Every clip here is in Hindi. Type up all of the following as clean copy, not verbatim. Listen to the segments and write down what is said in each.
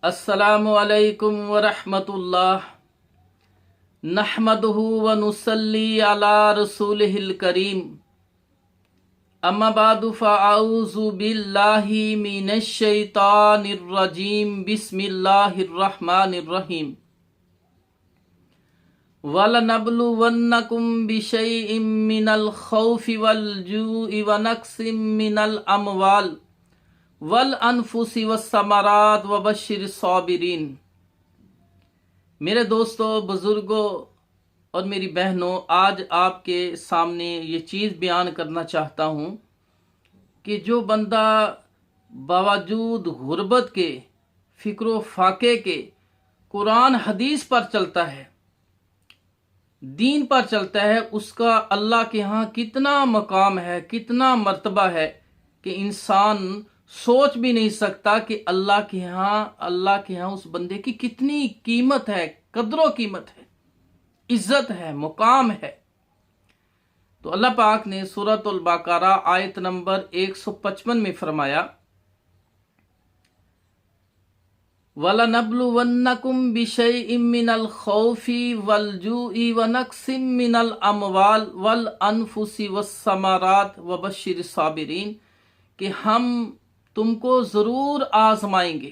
अस्सलामु अलैकुम व रहमतुल्लाह। नहमदुहु व नुसल्ली अला रसूलिहिल करीम। अम्मा बादु फ़अऊज़ु बिल्लाहि मिनश शैतानिर रजीम। बिस्मिल्लाहिर रहमानिर रहीम। वलनब्लुवन्नकुम बिशैइम मिनल खौफि वल जूइ व नक्सिम मिनल अमवाल वल अनफुसी वस्समरात व बशिर साबिरीन। मेरे दोस्तों, बुजुर्गों और मेरी बहनों, आज आपके सामने ये चीज़ बयान करना चाहता हूँ कि जो बंदा बावजूद गुर्बत के, फ़िक्र फाके के कुरान हदीस पर चलता है, दीन पर चलता है, उसका अल्लाह के यहाँ कितना मकाम है, कितना मर्तबा है कि इंसान सोच भी नहीं सकता कि अल्लाह के यहाँ उस बंदे की कितनी कीमत है, कदरो कीमत है, इज्जत है, मुकाम है। तो अल्लाह पाक ने सूरतुल बकरा आयत नंबर 155 में फरमाया, वलनब्लुवन्नकुम बिशैइम मिनल खौफि वल जूइ व नक्सिम मिनल अमवाल वल अनफुसी वस्समरात व बशिर साबिरीन, कि हम तुमको जरूर आजमाएंगे,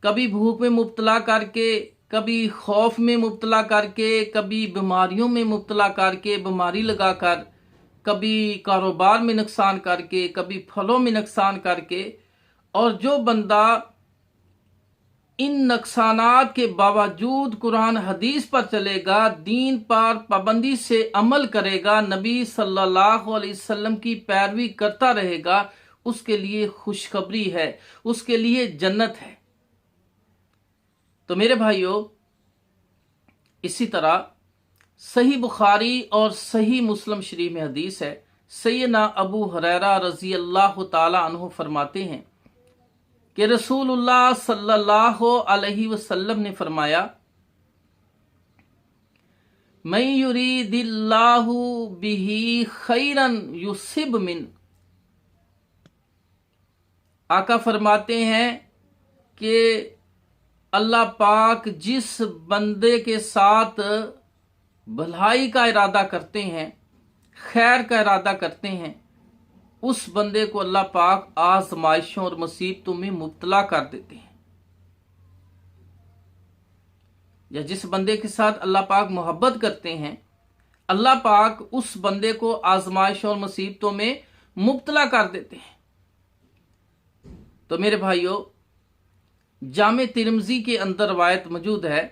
कभी भूख में मुब्तला करके, कभी खौफ में मुब्तला करके, कभी बीमारियों में मुब्तला करके, बीमारी लगाकर, कभी कारोबार में नुकसान करके, कभी फलों में नुकसान करके। और जो बंदा इन नुकसानात के बावजूद कुरान हदीस पर चलेगा, दीन पर पाबंदी से अमल करेगा, नबी सल्लल्लाहु अलैहि वसल्लम की पैरवी करता रहेगा, उसके लिए खुशखबरी है, उसके लिए जन्नत है। तो मेरे भाइयों, इसी तरह सही बुखारी और सही मुस्लिम शरीफ में हदीस है, सैयदना अबू हुरैरा रजी अल्लाह ताला अन्हु फरमाते हैं कि रसूलुल्लाह सल्लल्लाहु अलैहि वसल्लम ने फरमाया, मैं युरीदिल्लाहु बिही खैरन युसिब मिन। आका फरमाते हैं कि अल्लाह पाक जिस बंदे के साथ भलाई का इरादा करते हैं, खैर का इरादा करते हैं, उस बंदे को अल्लाह पाक आजमाइशों और मुसीबतों में मुब्तला कर देते हैं। या जिस बंदे के साथ अल्लाह पाक मोहब्बत करते हैं, अल्लाह पाक उस बंदे को आजमाइशों और मुसीबतों में मुब्तला कर देते हैं। तो मेरे भाइयों, जामे तिरमिज़ी के अंदर रवायत मौजूद है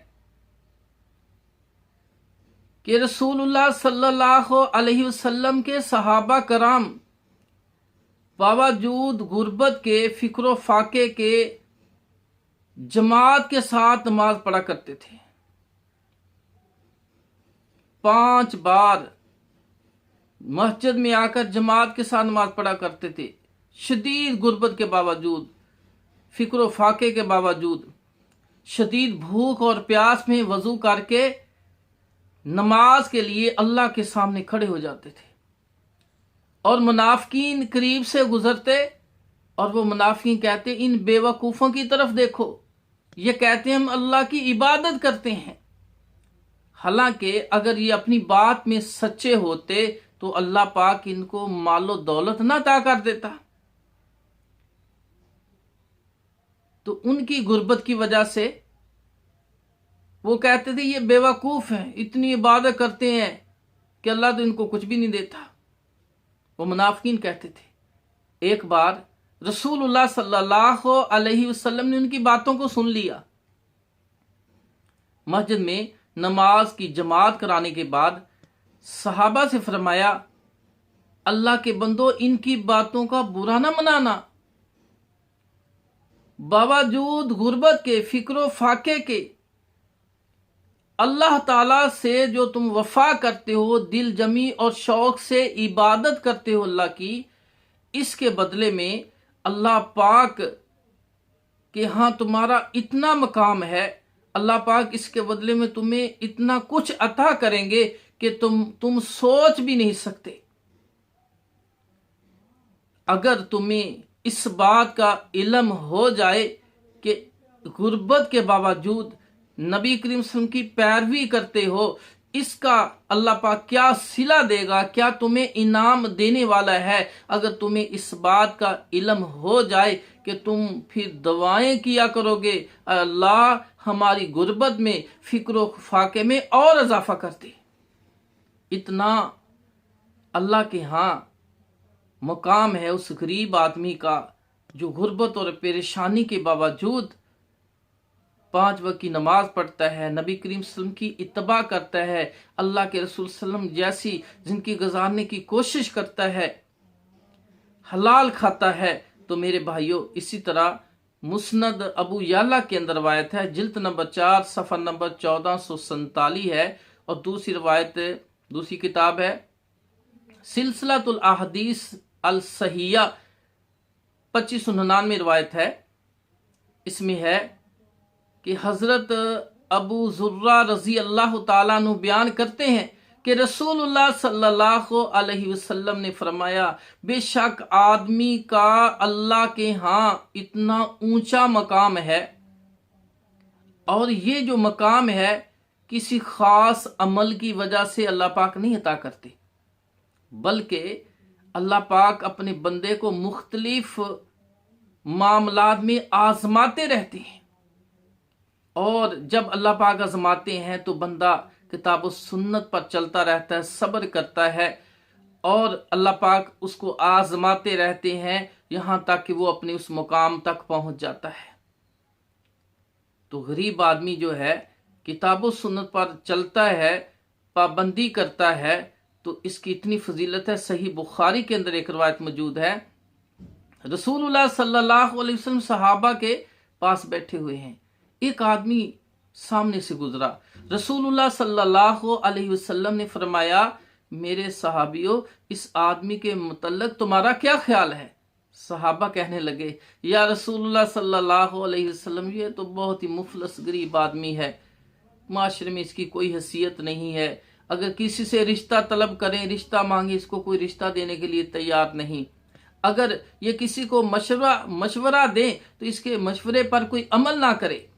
कि रसूलुल्लाह सल्लल्लाहु अलैहि वसल्लम के सहाबा कराम बावजूद गुर्बत के, फिक्र फाके के जमात के साथ नमाज पढ़ा करते थे। 5 बार मस्जिद में आकर जमात के साथ नमाज पढ़ा करते थे, शदीद गुर्बत के बावजूद, फिक्र फाके के बावजूद, शदीद भूख और प्यास में वजू करके नमाज के लिए अल्लाह के सामने खड़े हो जाते थे। और मुनाफिकीन करीब से गुजरते और वो मुनाफिकीन कहते, इन बेवकूफ़ों की तरफ देखो, ये कहते हैं हम अल्लाह की इबादत करते हैं। हालांकि अगर ये अपनी बात में सच्चे होते तो अल्लाह पाक इनको मालो दौलत ना अता कर देता। तो उनकी गुर्बत की वजह से वो कहते थे ये बेवकूफ़ हैं, इतनी इबादत करते हैं कि अल्लाह तो इनको कुछ भी नहीं देता। वो मुनाफिकीन कहते थे। एक बार रसूलुल्लाह सल्लल्लाहु अलैहि वसल्लम ने उनकी बातों को सुन लिया। मस्जिद में नमाज की जमात कराने के बाद सहाबा से फरमाया, अल्लाह के बंदो, इनकी बातों का बुरा ना मनाना। बावजूद गुर्बत के, फिक्र फाके के, अल्लाह ताला से जो तुम वफा करते हो, दिल जमी और शौक से इबादत करते हो अल्लाह की, इसके बदले में अल्लाह पाक के यहाँ तुम्हारा इतना मकाम है, अल्लाह पाक इसके बदले में तुम्हें इतना कुछ अता करेंगे कि तुम सोच भी नहीं सकते। अगर तुम्हें इस बात का इल्म हो जाए कि गुर्बत के बावजूद नबी करीम सल्लल्लाहु अलैहि वसल्लम की पैरवी करते हो, इसका अल्लाह पाक क्या सिला देगा, क्या तुम्हें इनाम देने वाला है। अगर तुम्हें इस बात का इल्म हो जाए कि तुम फिर दुआएं किया करोगे, अल्लाह हमारी गुर्बत में, फिक्र फाके में और इजाफा कर दे। इतना अल्लाह के यहाँ मुकाम है उस गरीब आदमी का जो गुर्बत और परेशानी के बावजूद 5 वक्त की नमाज पढ़ता है, नबी करीम सल्लल्लाहु अलैहि वसल्लम की इत्तबा करता है, अल्लाह के रसूल सल्लल्लाहु अलैहि वसल्लम जैसी जिनकी गुजारने की कोशिश करता है, हलाल खाता है। तो मेरे भाइयों, इसी तरह मुस्नद अबू याला के अंदर रवायत है, जिल्द नंबर 4 सफ़ा नंबर 1447 है। और दूसरी रवायत, दूसरी किताब है सिलसिलातुल अहदीस अल सहिया 2599 रवायत है। इसमें है कि हजरत अबू जुर्रा रजी अल्लाह ताला अन्हु बयान करते हैं कि रसूलुल्लाह सल्लल्लाहु अलैहि वसल्लम ने फरमाया, बेशक आदमी का अल्लाह के यहाँ इतना ऊंचा मकाम है, और ये जो मकाम है किसी खास अमल की वजह से अल्लाह पाक नहीं अता करते, बल्कि अल्लाह पाक अपने बंदे को मुख्तलिफ मामलात में आजमाते रहते हैं। और जब अल्लाह पाक आजमाते हैं तो बंदा किताब और सुन्नत पर चलता रहता है, सब्र करता है, और अल्लाह पाक उसको आजमाते रहते हैं यहाँ तक कि वो अपने उस मुकाम तक पहुँच जाता है। तो गरीब आदमी जो है किताब और सुन्नत पर चलता है, पाबंदी करता है, तो इसकी इतनी फजीलत है। सही बुखारी के अंदर एक रवायत मौजूद है, रसूलुल्लाह सल्लल्लाहु अलैहि वसल्लम सहाबा के पास बैठे हुए हैं, एक आदमी सामने से गुजरा। रसूलुल्लाह सल्लल्लाहु अलैहि वसल्लम ने फरमाया, मेरे सहाबियों, इस आदमी के मुतल्लक तुम्हारा क्या ख्याल है। सहाबा कहने लगे, या रसूलुल्लाह सल्लल्लाहु अलैहि वसल्लम, ये तो बहुत ही मुफलस गरीब आदमी है, माशरे में इसकी कोई हैसियत नहीं है, अगर किसी से रिश्ता तलब करें, रिश्ता मांगे, इसको कोई रिश्ता देने के लिए तैयार नहीं, अगर ये किसी को मशवरा दे तो इसके मशवरे पर कोई अमल ना करे,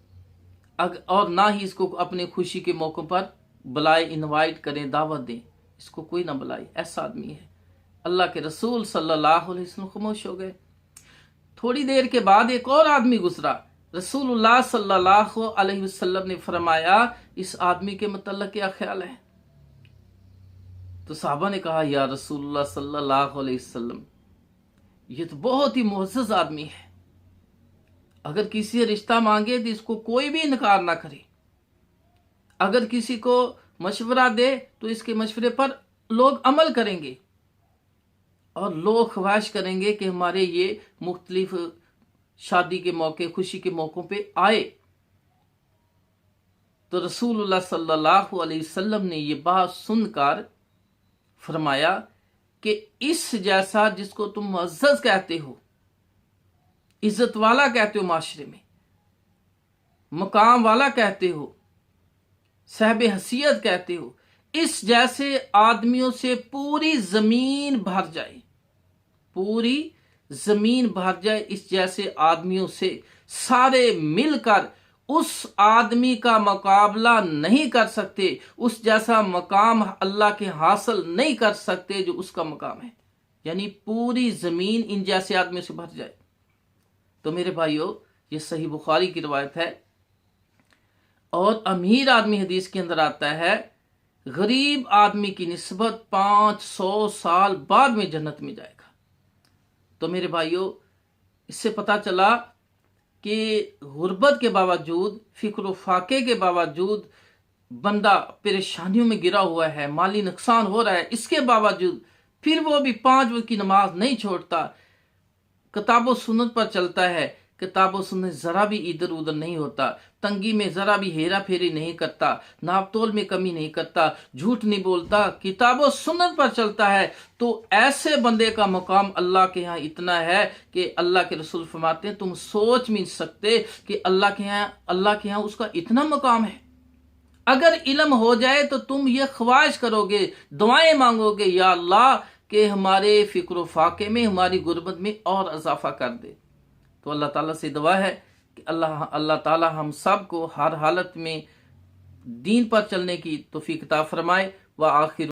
और ना ही इसको अपने खुशी के मौकों पर बुलाए, इनवाइट करें, दावत दें, इसको कोई ना बुलाए, ऐसा आदमी है। अल्लाह के रसूल सल्लल्लाहु अलैहि वसल्लम खामोश हो गए। थोड़ी देर के बाद एक और आदमी गुजरा। रसूलुल्लाह सल्लल्लाहु अलैहि वसल्लम ने फरमाया, इस आदमी के मतलब क्या ख्याल है। तो साहबा ने कहा, या रसूलुल्लाह सल्लल्लाहु अलैहि वसल्लम, ये तो बहुत ही मुअज़्ज़ज़ आदमी है, अगर किसी से रिश्ता मांगे तो इसको कोई भी इनकार ना करे, अगर किसी को मशवरा दे तो इसके मशवरे पर लोग अमल करेंगे, और लोग ख्वाहिश करेंगे कि हमारे ये मुख्तलिफ शादी के मौके, खुशी के मौकों पे आए। तो रसूलुल्लाह सल्लल्लाहु अलैहि वसल्लम ने ये बात सुनकर फरमाया कि इस जैसा जिसको तुम मुअज़्ज़ज़ कहते हो, इज्जत वाला कहते हो, माशरे में मकाम वाला कहते हो, साहिब हसीयत कहते हो, इस जैसे आदमियों से पूरी जमीन भर जाए, पूरी जमीन भर जाए, इस जैसे आदमियों से सारे मिलकर उस आदमी का मुकाबला नहीं कर सकते, उस जैसा मकाम अल्लाह के हासिल नहीं कर सकते जो उसका मकाम है। यानी पूरी जमीन इन जैसे आदमियों से भर जाए। तो मेरे भाइयों, ये सही बुखारी की रवायत है। और अमीर आदमी हदीस के अंदर आता है, गरीब आदमी की निस्बत 500 साल बाद में जन्नत में जाएगा। तो मेरे भाइयों, इससे पता चला कि गुर्बत के बावजूद, फिक्र फाके के बावजूद बंदा परेशानियों में गिरा हुआ है, माली नुकसान हो रहा है, इसके बावजूद फिर वो भी 5 वक्त की नमाज नहीं छोड़ता, किताब सुन्नत पर चलता है, किताब सुन्नत जरा भी इधर उधर नहीं होता, तंगी में जरा भी हेरा फेरी नहीं करता, नापतोल में कमी नहीं करता, झूठ नहीं बोलता, किताब सुन्नत पर चलता है, तो ऐसे बंदे का मुकाम अल्लाह के यहाँ इतना है कि अल्लाह के रसूल फरमाते हैं, तुम सोच नहीं सकते कि अल्लाह के यहाँ उसका इतना मुकाम है। अगर इल्म हो जाए तो तुम ये ख्वाहिश करोगे, दुआएं मांगोगे, या अल्लाह कि हमारे फ़िक्र फाके में, हमारी गुर्बत में और इजाफा कर दे। तो अल्लाह ताला से दुआ है कि अल्लाह ताला हम सब को हर हालत में दीन पर चलने की तौफीक अता फरमाए। व आखिर